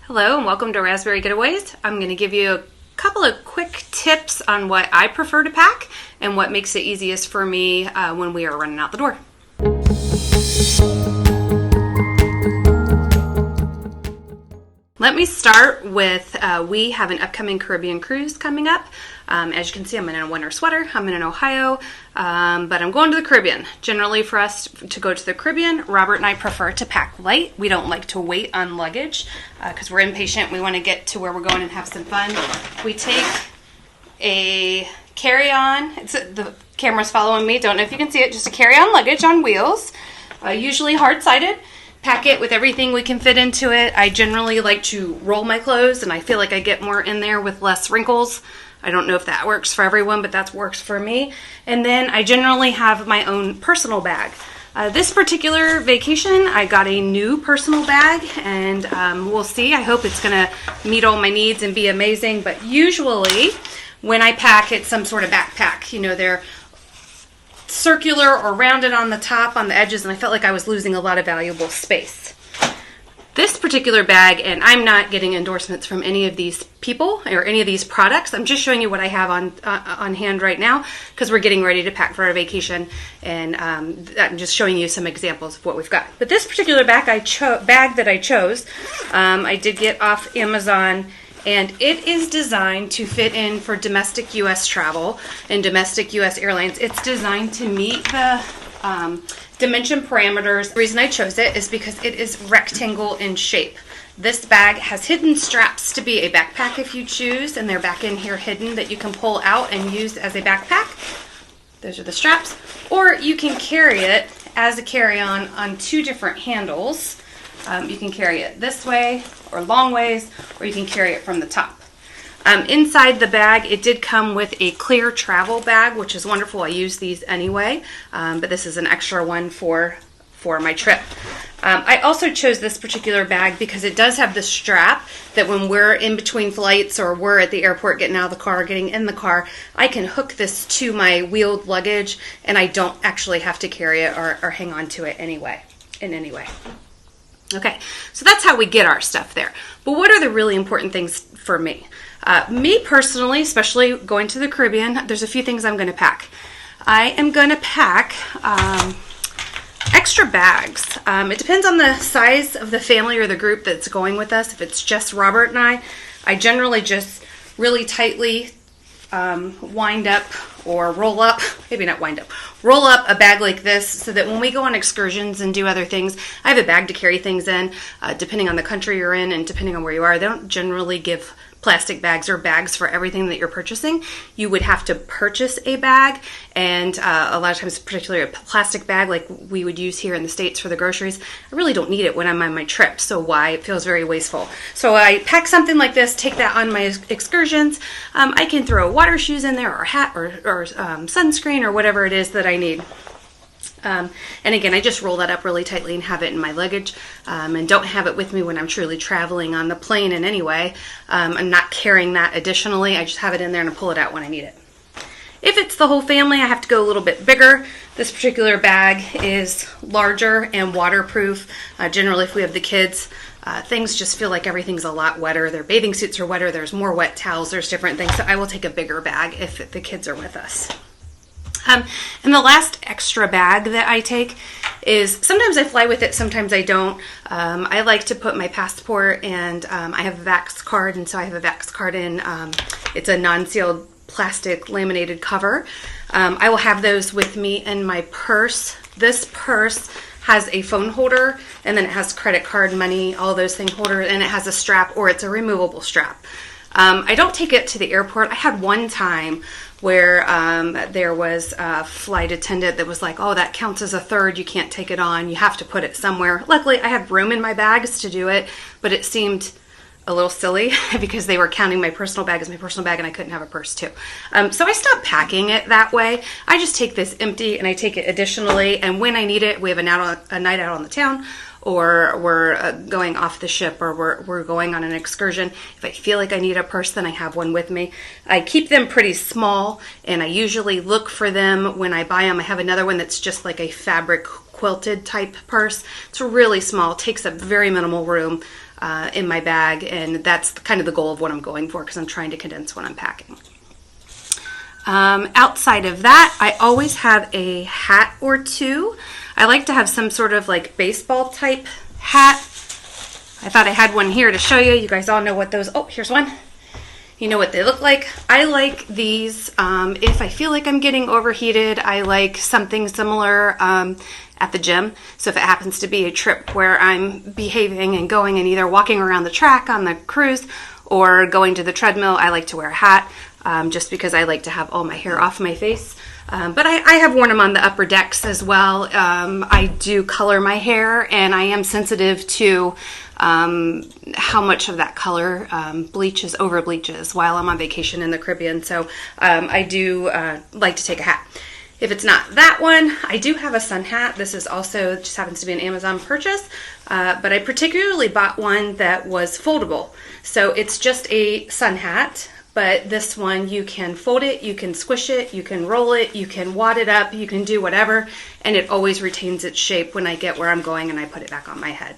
Hello and welcome to Rasberry Getaways. I'm going to give you a couple of quick tips on what I prefer to pack and what makes it easiest for me when we are running out the door. Let me start with, we have an upcoming Caribbean cruise coming up. As you can see, I'm in a winter sweater. I'm in Ohio, but I'm going to the Caribbean. Generally, for us to go to the Caribbean, Robert and I prefer to pack light. We don't like to wait on luggage because we're impatient. We want to get to where we're going and have some fun. We take a carry-on. The camera's following me. Don't know if you can see it. Just a carry-on luggage on wheels, usually hard-sided. Pack it with everything we can fit into it. I generally like to roll my clothes, and I feel like I get more in there with less wrinkles. I don't know if that works for everyone, but that works for me. And then I generally have my own personal bag. This particular vacation, I got a new personal bag, and we'll see. I hope it's going to meet all my needs and be amazing. But usually, when I pack, it's some sort of backpack. You know, they're circular or rounded on the top, on the edges, and I felt like I was losing a lot of valuable space. This particular bag, and I'm not getting endorsements from any of these people or any of these products. I'm just showing you what I have on hand right now because we're getting ready to pack for our vacation, and I'm just showing you some examples of what we've got. But this particular bag that I chose, I did get off Amazon, and it is designed to fit in for domestic U.S. travel and domestic U.S. airlines. It's designed to meet the dimension parameters. The reason I chose it is because it is rectangle in shape. This bag has hidden straps to be a backpack if you choose, and they're back in here hidden that you can pull out and use as a backpack. Those are the straps. Or you can carry it as a carry-on on two different handles. You can carry it this way or long ways, or you can carry it from the top. Inside the bag, it did come with a clear travel bag, which is wonderful. I use these anyway, but this is an extra one for my trip. I also chose this particular bag because it does have the strap that when we're in between flights or we're at the airport getting out of the car, getting in the car, I can hook this to my wheeled luggage, and I don't actually have to carry it or hang on to it in any way. Okay, so that's how we get our stuff there. But what are the really important things for me? Me personally, especially going to the Caribbean, there's a few things I'm going to pack. I am going to pack extra bags. It depends on the size of the family or the group that's going with us. If it's just Robert and I generally just really tightly wind up or roll up, maybe not wind up, roll up a bag like this so that when we go on excursions and do other things, I have a bag to carry things in, depending on the country you're in and depending on where you are. They don't generally give plastic bags or bags for everything that you're purchasing. You would have to purchase a bag, and a lot of times, particularly a plastic bag like we would use here in the States for the groceries, I really don't need it when I'm on my trip, so why? It feels very wasteful. So I pack something like this, take that on my excursions. I can throw water shoes in there, or a hat, or sunscreen, or whatever it is that I need. And again, I just roll that up really tightly and have it in my luggage, and don't have it with me when I'm truly traveling on the plane in any way. I'm not carrying that additionally. I just have it in there and I pull it out when I need it. If it's the whole family, I have to go a little bit bigger. This particular bag is larger and waterproof. Generally, if we have the kids, things just feel like everything's a lot wetter. Their bathing suits are wetter. There's more wet towels. There's different things. So I will take a bigger bag if the kids are with us. And the last extra bag that I take is, sometimes I fly with it, sometimes I don't. I like to put my passport, and I have a Vax card, and so I have a Vax card in. It's a non-sealed plastic laminated cover. I will have those with me in my purse. This purse has a phone holder, and then it has credit card, money, all those things holder, and it has a strap, or it's a removable strap. I don't take it to the airport. I had one time where there was a flight attendant that was like, oh, that counts as a third. You can't take it on. You have to put it somewhere. Luckily, I had room in my bags to do it, but it seemed a little silly because they were counting my personal bag as my personal bag, and I couldn't have a purse too. So I stopped packing it that way. I just take this empty, and I take it additionally, and when I need it, we have a night out on the town, or we're going off the ship, or we're going on an excursion. If I feel like I need a purse, then I have one with me. I keep them pretty small, and I usually look for them when I buy them. I have another one that's just like a fabric quilted type purse. It's really small, takes up very minimal room. in my bag, and that's kind of the goal of what I'm going for because I'm trying to condense what I'm packing. Outside of that, I always have a hat or two. I like to have some sort of like baseball type hat. I thought I had one here to show you. You guys all know what those, oh, here's one. You know what they look like. I like these. If I feel like I'm getting overheated, I like something similar at the gym. So if it happens to be a trip where I'm behaving and going and either walking around the track on the cruise or going to the treadmill, I like to wear a hat. Just because I like to have all my hair off my face. But I have worn them on the upper decks as well. I do color my hair, and I am sensitive to how much of that color over bleaches while I'm on vacation in the Caribbean. So I do like to take a hat. If it's not that one, I do have a sun hat. This is also just happens to be an Amazon purchase, but I particularly bought one that was foldable. So it's just a sun hat. But this one, you can fold it, you can squish it, you can roll it, you can wad it up, you can do whatever, and it always retains its shape when I get where I'm going and I put it back on my head.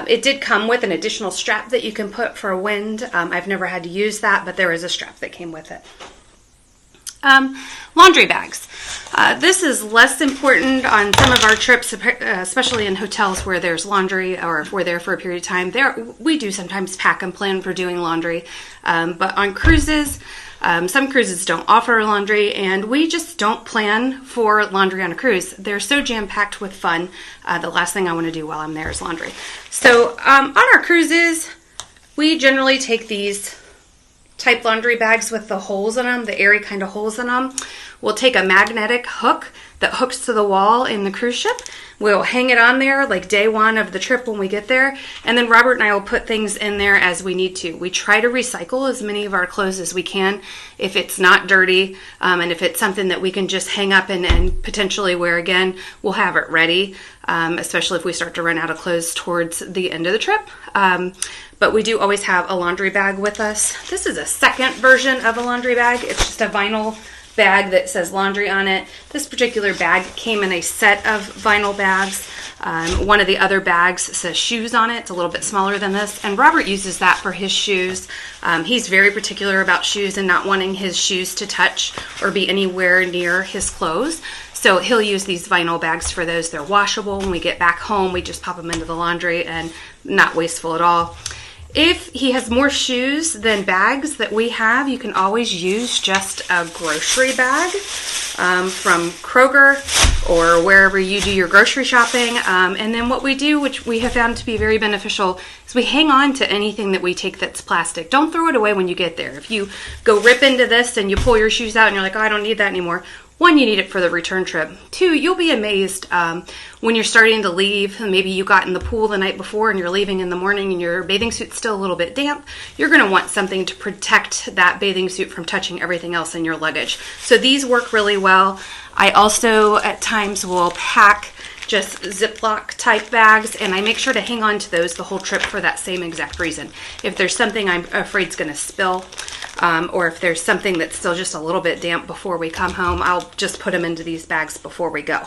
It did come with an additional strap that you can put for wind. I've never had to use that, but there is a strap that came with it. Laundry bags. This is less important on some of our trips, especially in hotels where there's laundry, or if we're there for a period of time. We do sometimes pack and plan for doing laundry, but on cruises, some cruises don't offer laundry, and we just don't plan for laundry on a cruise. They're so jam-packed with fun. The last thing I want to do while I'm there is laundry. So on our cruises, we generally take these type laundry bags with the holes in them, the airy kind of holes in them. We'll take a magnetic hook that hooks to the wall in the cruise ship. We'll hang it on there like day one of the trip when we get there, and then Robert and I will put things in there as we need to. We try to recycle as many of our clothes as we can if it's not dirty, and if it's something that we can just hang up and potentially wear again, we'll have it ready, especially if we start to run out of clothes towards the end of the trip. But we do always have a laundry bag with us. This is a second version of a laundry bag. It's just a vinyl bag that says laundry on it. This particular bag came in a set of vinyl bags. One of the other bags says shoes on it. It's a little bit smaller than this, and Robert uses that for his shoes. He's very particular about shoes and not wanting his shoes to touch or be anywhere near his clothes. So he'll use these vinyl bags for those. They're washable. When we get back home, we just pop them into the laundry and not wasteful at all. If he has more shoes than bags that we have, you can always use just a grocery bag from Kroger or wherever you do your grocery shopping. And then what we do, which we have found to be very beneficial, is we hang on to anything that we take that's plastic. Don't throw it away when you get there. If you go rip into this and you pull your shoes out and you're like, oh, I don't need that anymore. One, you need it for the return trip. Two, you'll be amazed when you're starting to leave. Maybe you got in the pool the night before and you're leaving in the morning and your bathing suit's still a little bit damp. You're going to want something to protect that bathing suit from touching everything else in your luggage. So these work really well. I also at times will pack just Ziploc type bags, and I make sure to hang on to those the whole trip for that same exact reason. If there's something I'm afraid is going to spill, or if there's something that's still just a little bit damp before we come home, I'll just put them into these bags before we go.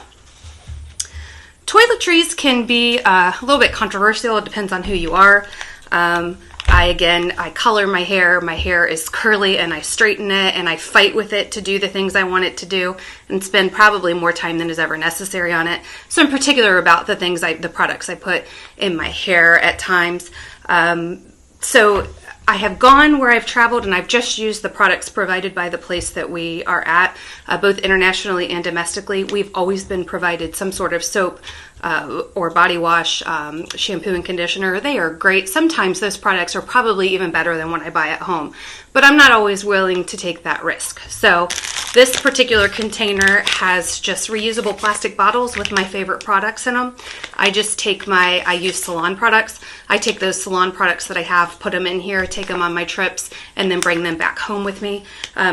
Toiletries can be a little bit controversial. It depends on who you are. I color my hair. My hair is curly and I straighten it and I fight with it to do the things I want it to do and spend probably more time than is ever necessary on it. So I'm particular about the products I put in my hair at times. So I have gone where I've traveled and I've just used the products provided by the place that we are at, both internationally and domestically. We've always been provided some sort of soap or body wash, shampoo and conditioner. They are great. Sometimes those products are probably even better than what I buy at home, but I'm not always willing to take that risk. So this particular container has just reusable plastic bottles with my favorite products in them. I use salon products. I take those salon products that I have, put them in here, take them on my trips, and then bring them back home with me.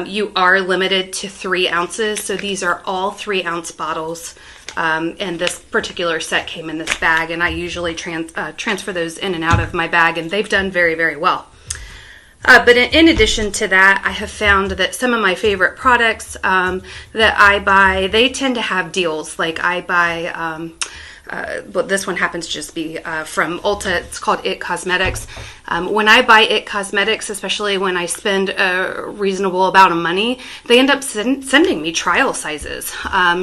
You are limited to 3 ounces, so these are all 3-ounce bottles. And this particular set came in this bag, and I usually transfer those in and out of my bag, and they've done very, very well. But in addition to that, I have found that some of my favorite products that I buy, they tend to have deals. Like I buy but this one happens to just be from Ulta. It's called It Cosmetics. When I buy It Cosmetics, especially when I spend a reasonable amount of money, they end up sending me trial sizes.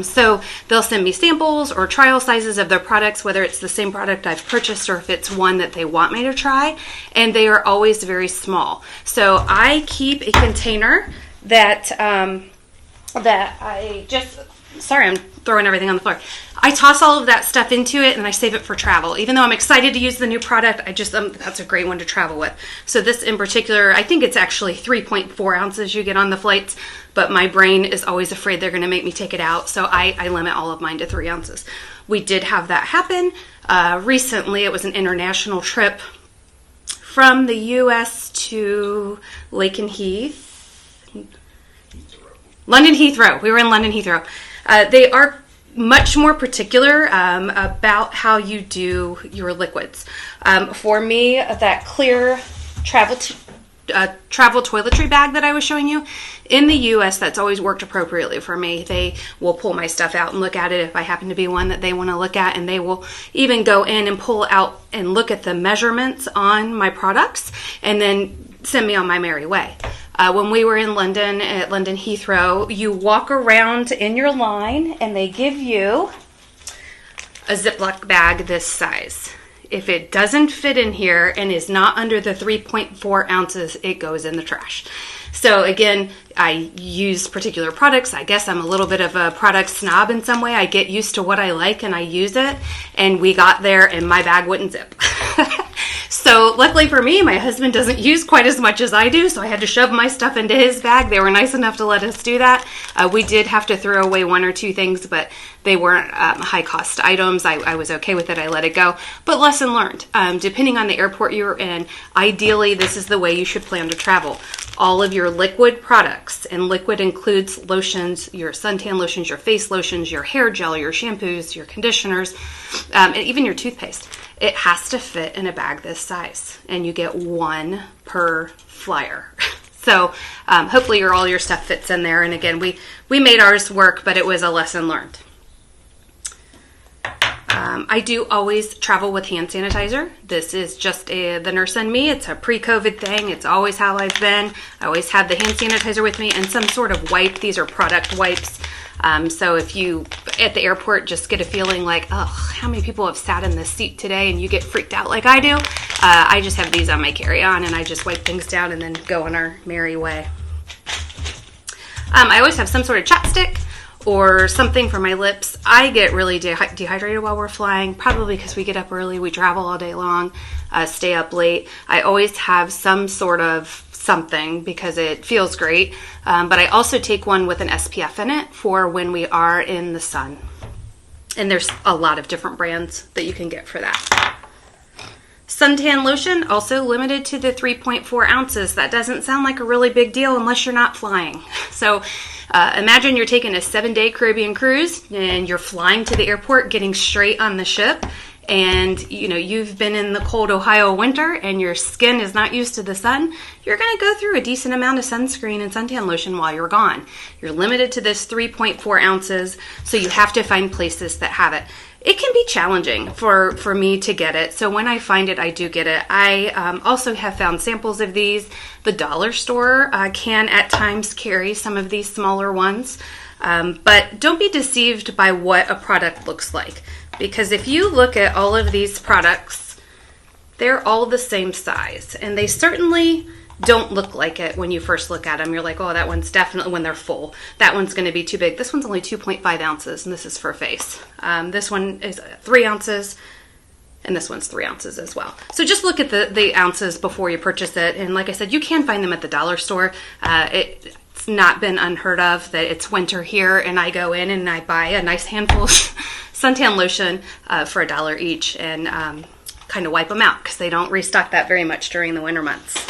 So they'll send me samples or trial sizes of their products, whether it's the same product I've purchased or if it's one that they want me to try, and they are always very small. So I keep a container that I just... Sorry, I'm throwing everything on the floor. I toss all of that stuff into it and I save it for travel. Even though I'm excited to use the new product, that's a great one to travel with. So this in particular, I think it's actually 3.4 ounces you get on the flights, but my brain is always afraid they're going to make me take it out. So I limit all of mine to 3 ounces. We did have that happen. Recently, it was an international trip from the U.S. to Lake and Heath. London Heathrow. We were in London Heathrow. They are much more particular about how you do your liquids. For me, that clear travel toiletry bag that I was showing you, in the U.S., that's always worked appropriately for me. They will pull my stuff out and look at it if I happen to be one that they want to look at, and they will even go in and pull out and look at the measurements on my products and then send me on my merry way. When we were in London, at London Heathrow, you walk around in your line and they give you a Ziploc bag this size. If it doesn't fit in here and is not under the 3.4 ounces, it goes in the trash. So again, I use particular products. I guess I'm a little bit of a product snob in some way. I get used to what I like and I use it. And we got there and my bag wouldn't zip. So luckily for me, my husband doesn't use quite as much as I do, so I had to shove my stuff into his bag. They were nice enough to let us do that. We did have to throw away 1 or 2 things, but they weren't high-cost items. I was okay with it. I let it go. But lesson learned. Depending on the airport you're in, ideally, this is the way you should plan to travel. All of your liquid products, and liquid includes lotions, your suntan lotions, your face lotions, your hair gel, your shampoos, your conditioners, and even your toothpaste. It has to fit in a bag this size, and you get 1 per flyer. So hopefully all your stuff fits in there. And again, we made ours work, but it was a lesson learned. I do always travel with hand sanitizer. This is just the nurse and me. It's a pre-COVID thing. It's always how I've been. I always have the hand sanitizer with me and some sort of wipe. These are product wipes. So if you, at the airport, just get a feeling like, oh, how many people have sat in this seat today, and you get freaked out like I do, I just have these on my carry-on, and I just wipe things down and then go on our merry way. I always have some sort of chapstick or something for my lips. I get really dehydrated while we're flying, probably because we get up early, we travel all day long, stay up late. I always have some sort of something because it feels great, but I also take one with an SPF in it for when we are in the sun. And there's a lot of different brands that you can get for that. Suntan lotion, also limited to the 3.4 ounces. That doesn't sound like a really big deal unless you're not flying. So imagine you're taking a 7-day Caribbean cruise and you're flying to the airport, getting straight on the ship, and you've been in the cold Ohio winter and your skin is not used to the sun. You're going to go through a decent amount of sunscreen and suntan lotion while you're gone. You're limited to this 3.4 ounces, so you have to find places that have it. It can be challenging for me to get it, so when I find it, I do get it. I also have found samples of these. The dollar store can at times carry some of these smaller ones, but don't be deceived by what a product looks like, because if you look at all of these products, they're all the same size, and they certainly don't look like it when you first look at them. You're like, oh, that one's definitely, when they're full, that one's going to be too big. This one's only 2.5 ounces, and this is for face. This one is 3 ounces, and this one's 3 ounces as well. So just look at the ounces before you purchase it. And like I said, you can find them at the dollar store. It's not been unheard of that it's winter here, and I go in and I buy a nice handful of suntan lotion for $1 each, and kind of wipe them out because they don't restock that very much during the winter months.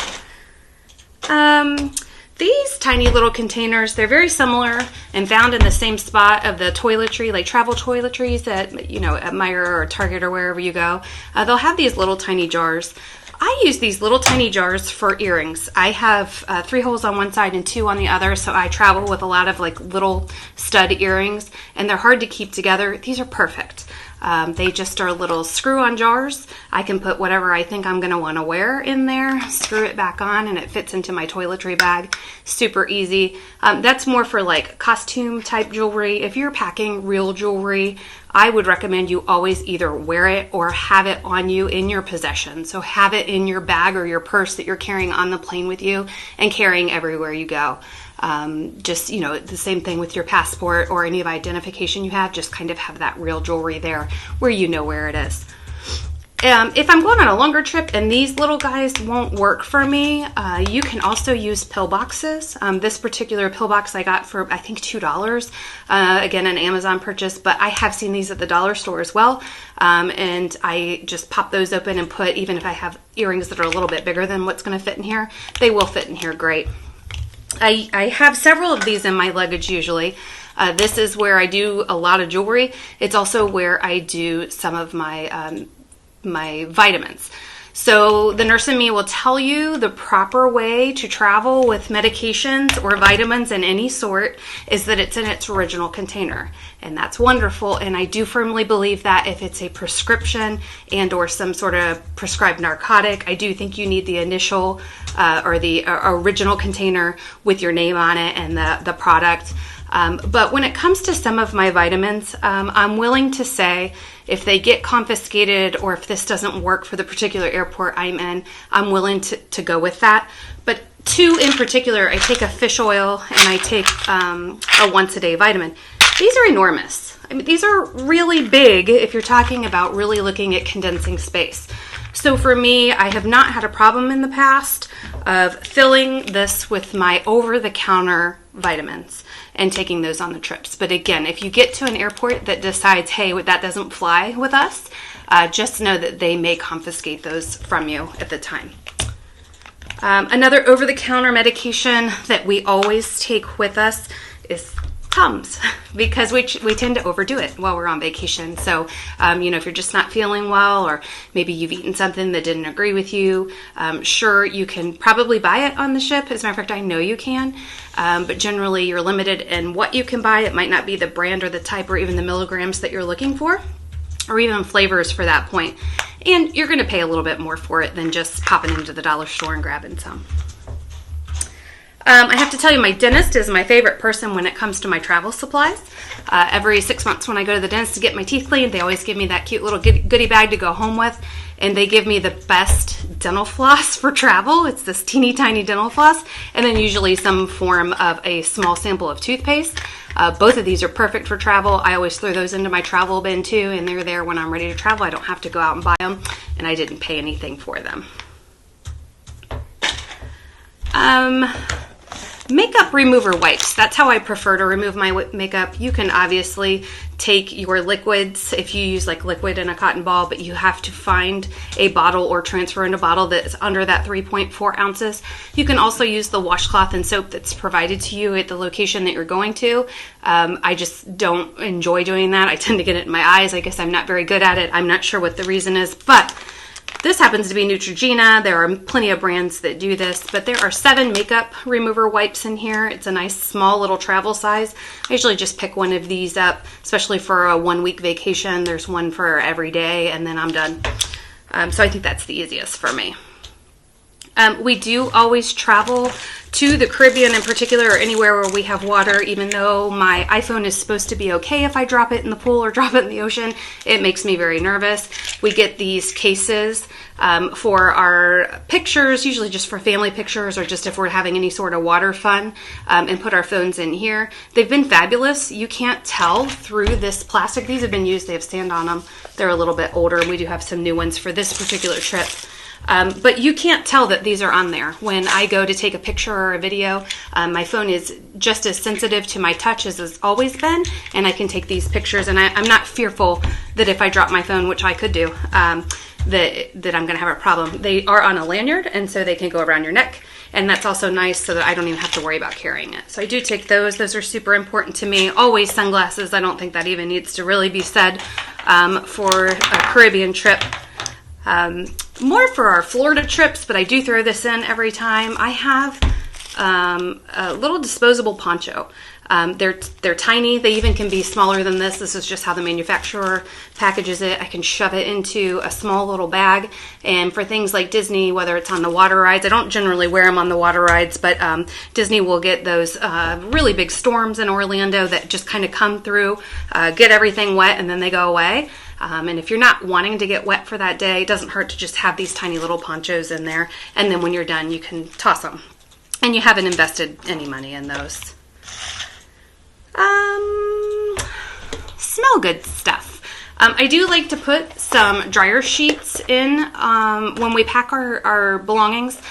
These tiny little containers, they're very similar and found in the same spot of the toiletry, like travel toiletries at Meijer or Target or wherever you go. They'll have these little tiny jars. I use these little tiny jars for earrings. I have 3 holes on one side and 2 on the other, so I travel with a lot of like little stud earrings, and they're hard to keep together. These are perfect. They just are little screw-on jars. I can put whatever I think I'm going to want to wear in there, screw it back on, and it fits into my toiletry bag. Super easy. That's more for like costume type jewelry. If you're packing real jewelry, I would recommend you always either wear it or have it on you in your possession. So have it in your bag or your purse that you're carrying on the plane with you and carrying everywhere you go. Just, you know, the same thing with your passport or any of identification you have, just kind of have that real jewelry there where you know where it is. If I'm going on a longer trip and these little guys won't work for me, you can also use pill boxes. This particular pill box I got for, I think, $2. Again, an Amazon purchase, but I have seen these at the dollar store as well. And I just pop those open and put, even if I have earrings that are a little bit bigger than what's going to fit in here, they will fit in here great. I have several of these in my luggage usually. This is where I do a lot of jewelry. It's also where I do some of my my vitamins. So the nurse in me will tell you the proper way to travel with medications or vitamins in any sort is that it's in its original container. And that's wonderful. And I do firmly believe that if it's a prescription and or some sort of prescribed narcotic, I do think you need the initial or the original container with your name on it and the product. But when it comes to some of my vitamins, I'm willing to say if they get confiscated or if this doesn't work for the particular airport I'm in, I'm willing to go with that. But two in particular, I take a fish oil and I take a once-a-day vitamin. These are enormous. I mean, these are really big if you're talking about really looking at condensing space. So for me, I have not had a problem in the past of filling this with my over-the-counter vitamins and taking those on the trips. But again, if you get to an airport that decides, hey, that doesn't fly with us, just know that they may confiscate those from you at the time. Another over-the-counter medication that we always take with us is Tums, because we tend to overdo it while we're on vacation. So, you know, if you're just not feeling well, or maybe you've eaten something that didn't agree with you, sure, you can probably buy it on the ship. As a matter of fact, I know you can, but generally you're limited in what you can buy. It might not be the brand or the type or even the milligrams that you're looking for, or even flavors for that point. And you're going to pay a little bit more for it than just popping into the dollar store and grabbing some. I have to tell you, my dentist is my favorite person when it comes to my travel supplies. Every 6 months when I go to the dentist to get my teeth cleaned, they always give me that cute little goodie bag to go home with. And they give me the best dental floss for travel. It's this teeny tiny dental floss. And then usually some form of a small sample of toothpaste. Both of these are perfect for travel. I always throw those into my travel bin too. And they're there when I'm ready to travel. I don't have to go out and buy them. And I didn't pay anything for them. Makeup remover wipes. That's how I prefer to remove my makeup. You can obviously take your liquids if you use like liquid in a cotton ball, but you have to find a bottle or transfer in a bottle that's under that 3.4 ounces. You can also use the washcloth and soap that's provided to you at the location that you're going to. I just don't enjoy doing that. I tend to get it in my eyes. I guess I'm not very good at it. I'm not sure what the reason is, but this happens to be Neutrogena. There are plenty of brands that do this, but there are 7 makeup remover wipes in here. It's a nice small little travel size. I usually just pick one of these up, especially for a 1-week vacation. There's one for every day, and then I'm done. So I think that's the easiest for me. We do always travel to the Caribbean in particular, or anywhere where we have water. Even though my iPhone is supposed to be okay if I drop it in the pool or drop it in the ocean, it makes me very nervous. We get these cases for our pictures, usually just for family pictures or just if we're having any sort of water fun, and put our phones in here. They've been fabulous. You can't tell through this plastic. These have been used. They have sand on them. They're a little bit older, and we do have some new ones for this particular trip. But you can't tell that these are on there. When I go to take a picture or a video, my phone is just as sensitive to my touch as it's always been, and I can take these pictures, and I'm not fearful that if I drop my phone, which I could do, that I'm going to have a problem. They are on a lanyard, and so they can go around your neck, and that's also nice so that I don't even have to worry about carrying it. So I do take those. Those are super important to me. Always sunglasses. I don't think that even needs to really be said for a Caribbean trip. More for our Florida trips, but I do throw this in every time. I have a little disposable poncho. They're tiny. They even can be smaller than this. This is just how the manufacturer packages it. I can shove it into a small little bag. And for things like Disney, whether it's on the water rides, I don't generally wear them on the water rides, but Disney will get those really big storms in Orlando that just kind of come through, get everything wet, and then they go away. And if you're not wanting to get wet for that day, it doesn't hurt to just have these tiny little ponchos in there. And then when you're done, you can toss them. And you haven't invested any money in those. Smell good stuff. I do like to put some dryer sheets in when we pack our belongings,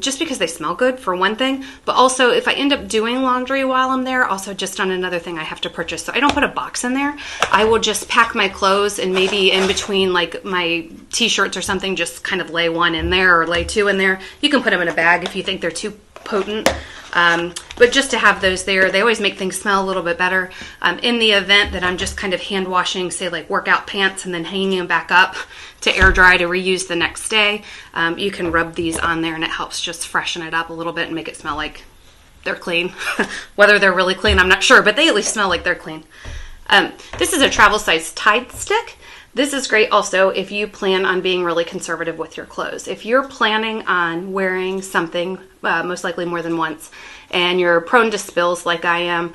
just because they smell good for one thing, but also if I end up doing laundry while I'm there, also just on another thing I have to purchase. So I don't put a box in there. I will just pack my clothes and maybe in between like my t-shirts or something, just kind of lay one in there or lay two in there. You can put them in a bag if you think they're too potent. But just to have those there, they always make things smell a little bit better. In the event that I'm just kind of hand washing, say like workout pants and then hanging them back up to air dry to reuse the next day, you can rub these on there and it helps just freshen it up a little bit and make it smell like they're clean. Whether they're really clean, I'm not sure, but they at least smell like they're clean. This is a travel size Tide stick. This is great also if you plan on being really conservative with your clothes. If you're planning on wearing something, most likely more than once, and you're prone to spills like I am,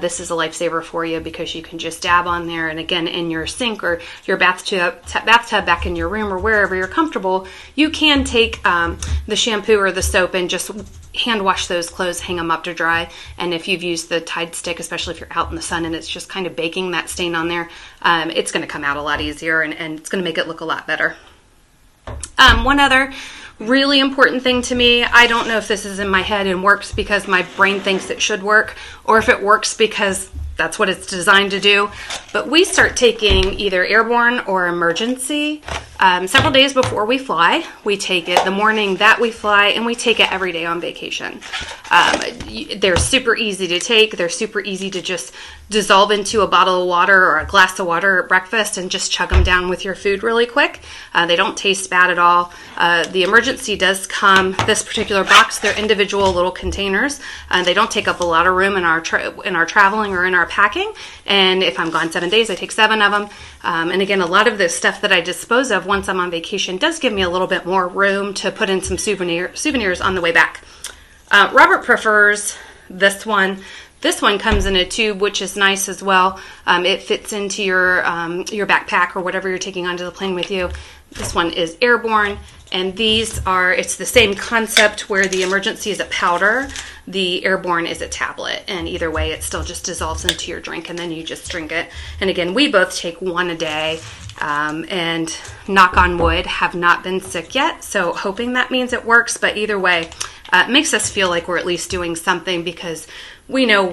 this is a lifesaver for you because you can just dab on there, and again, in your sink or your bathtub back in your room or wherever you're comfortable, you can take the shampoo or the soap and just hand wash those clothes, hang them up to dry. And if you've used the Tide stick, especially if you're out in the sun and it's just kind of baking that stain on there, it's going to come out a lot easier and it's going to make it look a lot better. One other really important thing to me, I don't know if this is in my head and works because my brain thinks it should work, or if it works because that's what it's designed to do, but we start taking either airborne or emergency several days before we fly. We take it the morning that we fly, and we take it every day on vacation. They're super easy to take. They're super easy to just dissolve into a bottle of water or a glass of water at breakfast and just chug them down with your food really quick. They don't taste bad at all. The emergency does come, this particular box, they're individual little containers. They don't take up a lot of room in our traveling or in our packing. And if I'm gone 7 days, I take 7 of them. And again, a lot of the stuff that I dispose of once I'm on vacation does give me a little bit more room to put in some souvenirs on the way back. Robert prefers this one. This one comes in a tube, which is nice as well. It fits into your backpack or whatever you're taking onto the plane with you. This one is airborne, and it's the same concept where the emergency is a powder, the airborne is a tablet, and either way it still just dissolves into your drink and then you just drink it. And again, we both take 1 a day, and knock on wood, have not been sick yet, so hoping that means it works, but either way, it makes us feel like we're at least doing something because we know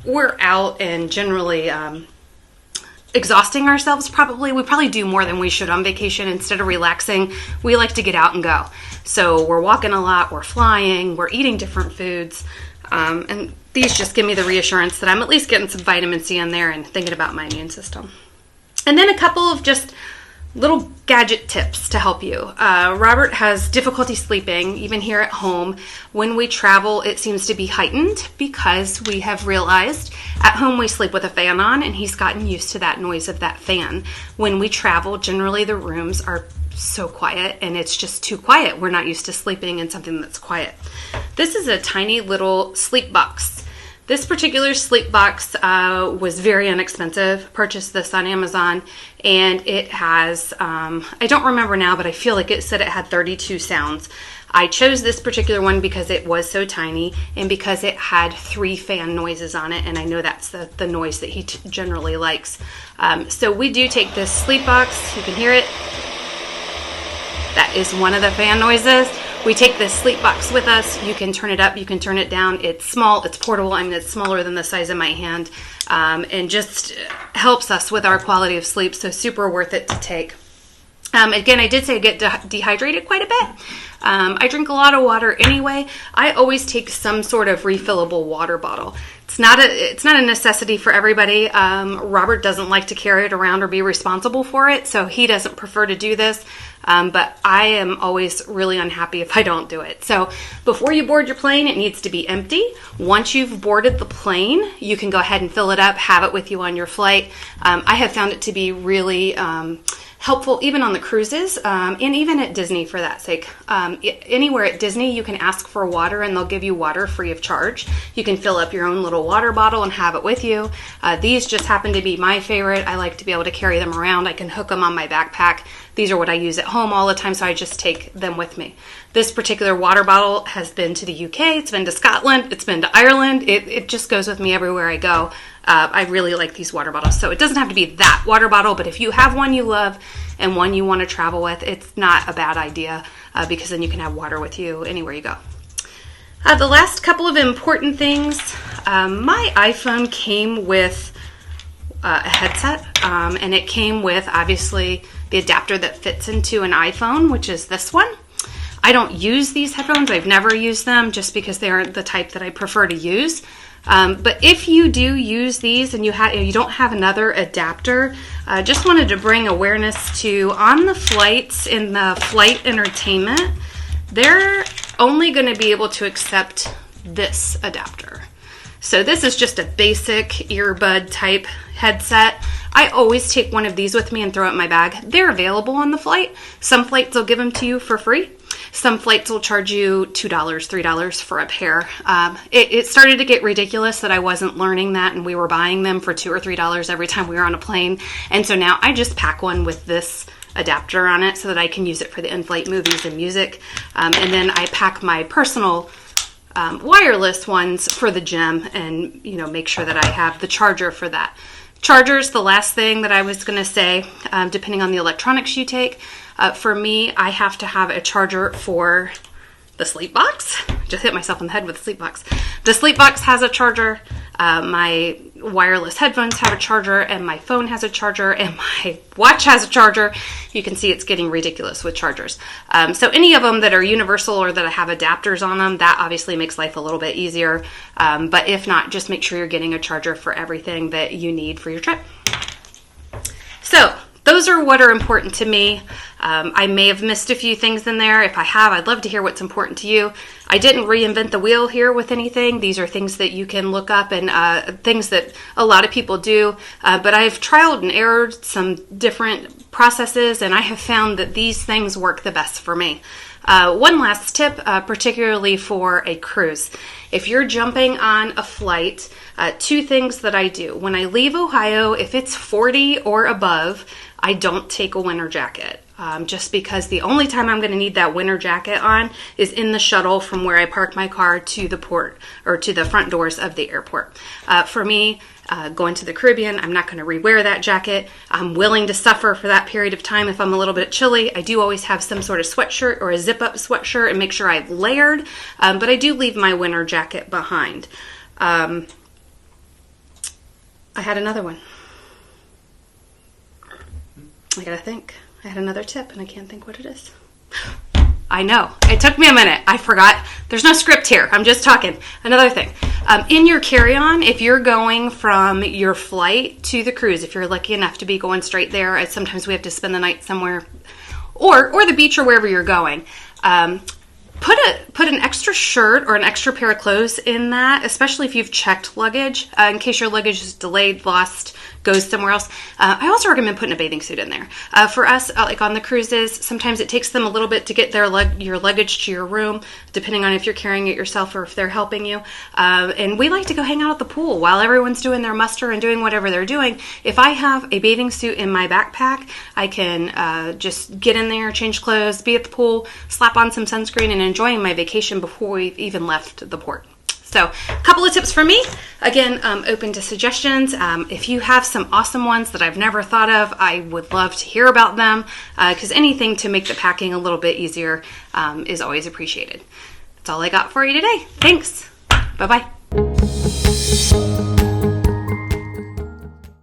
we're out and generally exhausting ourselves probably. We probably do more than we should on vacation. Instead of relaxing, we like to get out and go. So we're walking a lot, we're flying, we're eating different foods, and these just give me the reassurance that I'm at least getting some vitamin C in there and thinking about my immune system. And then a couple of just little gadget tips to help you. Robert has difficulty sleeping, even here at home. When we travel, it seems to be heightened because we have realized at home we sleep with a fan on, and he's gotten used to that noise of that fan. When we travel, generally the rooms are so quiet, and it's just too quiet. We're not used to sleeping in something that's quiet. This is a tiny little sleep box. This particular sleep box was very inexpensive. Purchased this on Amazon, and it has, I don't remember now, but I feel like it said it had 32 sounds. I chose this particular one because it was so tiny and because it had 3 fan noises on it, and I know that's the noise that he generally likes. So we do take this sleep box. You can hear it. That is one of the fan noises. We take this sleep box with us. You can turn it up, you can turn it down. It's small, it's portable. I mean, it's smaller than the size of my hand, and just helps us with our quality of sleep. So super worth it to take. Again, I did say I get dehydrated quite a bit. I drink a lot of water anyway. I always take some sort of refillable water bottle. It's not a necessity for everybody. Robert doesn't like to carry it around or be responsible for it, so he doesn't prefer to do this. But I am always really unhappy if I don't do it. So before you board your plane, it needs to be empty. Once you've boarded the plane, you can go ahead and fill it up, have it with you on your flight. I have found it to be really helpful even on the cruises, and even at Disney for that sake. Anywhere at Disney, you can ask for water and they'll give you water free of charge. You can fill up your own little water bottle and have it with you. These just happen to be my favorite. I like to be able to carry them around. I can hook them on my backpack. These are what I use at home all the time, so I just take them with me. This particular water bottle has been to the UK, it's been to Scotland, it's been to Ireland. It just goes with me everywhere I go. I really like these water bottles. So it doesn't have to be that water bottle, but if you have one you love and one you want to travel with, it's not a bad idea because then you can have water with you anywhere you go. The last couple of important things, my iPhone came with a headset, and it came with obviously the adapter that fits into an iPhone, which is this one. I don't use these headphones. I've never used them just because they aren't the type that I prefer to use. But if you do use these and you don't have another adapter, just wanted to bring awareness to on the flights in the flight entertainment, they're only going to be able to accept this adapter. So this is just a basic earbud type headset. I always take one of these with me and throw it in my bag. They're available on the flight. Some flights will give them to you for free. Some flights will charge you $2, $3 for a pair. It started to get ridiculous that I wasn't learning that and we were buying them for $2 or $3 every time we were on a plane. And so now I just pack one with this adapter on it so that I can use it for the in-flight movies and music. And then I pack my personal wireless ones for the gym and make sure that I have the charger for that. Chargers, the last thing that I was going to say, depending on the electronics you take, for me, I have to have a charger for the sleep box. Just hit myself on the head with the sleep box. The sleep box has a charger, my wireless headphones have a charger, and my phone has a charger, and my watch has a charger. You can see it's getting ridiculous with chargers. So any of them that are universal or that have adapters on them, that obviously makes life a little bit easier. But if not, just make sure you're getting a charger for everything that you need for your trip. So those are what are important to me. I may have missed a few things in there. If I have, I'd love to hear what's important to you. I didn't reinvent the wheel here with anything. These are things that you can look up and things that a lot of people do. But I've trialed and errored some different processes, and I have found that these things work the best for me. One last tip, particularly for a cruise. If you're jumping on a flight, two things that I do. When I leave Ohio, if it's 40 or above, I don't take a winter jacket. Just because the only time I'm going to need that winter jacket on is in the shuttle from where I park my car to the port or to the front doors of the airport. For me, going to the Caribbean, I'm not going to rewear that jacket. I'm willing to suffer for that period of time if I'm a little bit chilly. I do always have some sort of sweatshirt or a zip-up sweatshirt and make sure I've layered, but I do leave my winter jacket behind. I had another one. I gotta think. I had another tip and I can't think what it is. I know. It took me a minute. I forgot. There's no script here. I'm just talking. Another thing. In your carry-on, if you're going from your flight to the cruise, if you're lucky enough to be going straight there, sometimes we have to spend the night somewhere, or the beach or wherever you're going, put an extra shirt or an extra pair of clothes in that, especially if you've checked luggage, in case your luggage is delayed, lost, goes somewhere else. I also recommend putting a bathing suit in there. For us, like on the cruises, sometimes it takes them a little bit to get your luggage to your room, depending on if you're carrying it yourself or if they're helping you. And we like to go hang out at the pool while everyone's doing their muster and doing whatever they're doing. If I have a bathing suit in my backpack, I can just get in there, change clothes, be at the pool, slap on some sunscreen, and enjoying my vacation before we've even left the port. So a couple of tips from me. Again, open to suggestions. If you have some awesome ones that I've never thought of, I would love to hear about them because anything to make the packing a little bit easier is always appreciated. That's all I got for you today. Thanks. Bye-bye.